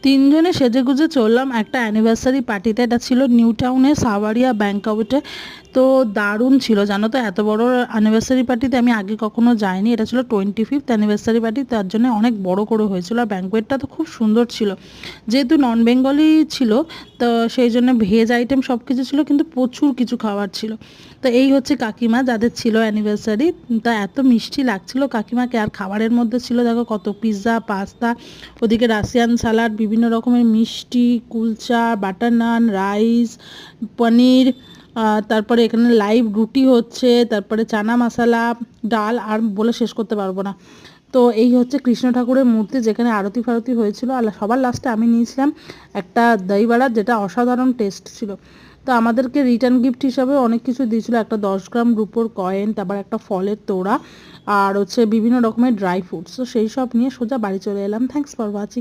তিনজনে সেজেগুজে চললাম একটা অ্যানিভার্সারি পার্টিতে। এটা ছিল নিউ টাউনে সাভারিয়া ব্যাংকআউটে। তো দারুণ ছিল জানো তো, এত বড় অ্যানিভার্সারি পার্টিতে আমি আগে কখনো যাইনি। এটা ছিল 25th অ্যানিভার্সারি পার্টি, তার জন্য অনেক বড় করে হয়েছিল। আর ব্যাঙ্কোয়েটটা তো খুব সুন্দর ছিল, যেহেতু নন বেঙ্গলি ছিল তো সেই জন্য ভেজ আইটেম সব কিছু ছিল, কিন্তু প্রচুর কিছু খাবার ছিল। তো এই হচ্ছে কাকিমা যাদের ছিল অ্যানিভার্সারি। তা এত মিষ্টি লাগছিল কাকিমাকে। আর খাবারের মধ্যে ছিল দেখো কত পিৎজা, পাস্তা, ওদিকে রাশিয়ান সালাড, বিভিন্ন রকমের মিষ্টি, কুলচা, বাটার নান, রাইস, পনির, তারপরে এখানে লাইভ রুটি হচ্ছে, তারপরে চানা মশলা, ডাল, আর বলে শেষ করতে পারবো না। তো এই হচ্ছে কৃষ্ণ ঠাকুরের মূর্তি, যেখানে আরতি ফারতি হয়েছিল। আর সবার লাস্টে আমি নিয়েছিলাম একটা দই বড়া, যেটা অসাধারণ টেস্ট ছিল। তো আমাদেরকে রিটার্ন গিফট হিসাবে অনেক কিছু দিয়েছিল, একটা 10 গ্রাম রুপোর কয়েন, তারপর একটা ফলের তোড়া, আর হচ্ছে বিভিন্ন রকমের ড্রাই ফ্রুটস। তো সেই সব নিয়ে সোজা বাড়ি চলে এলাম। Thanks for watching.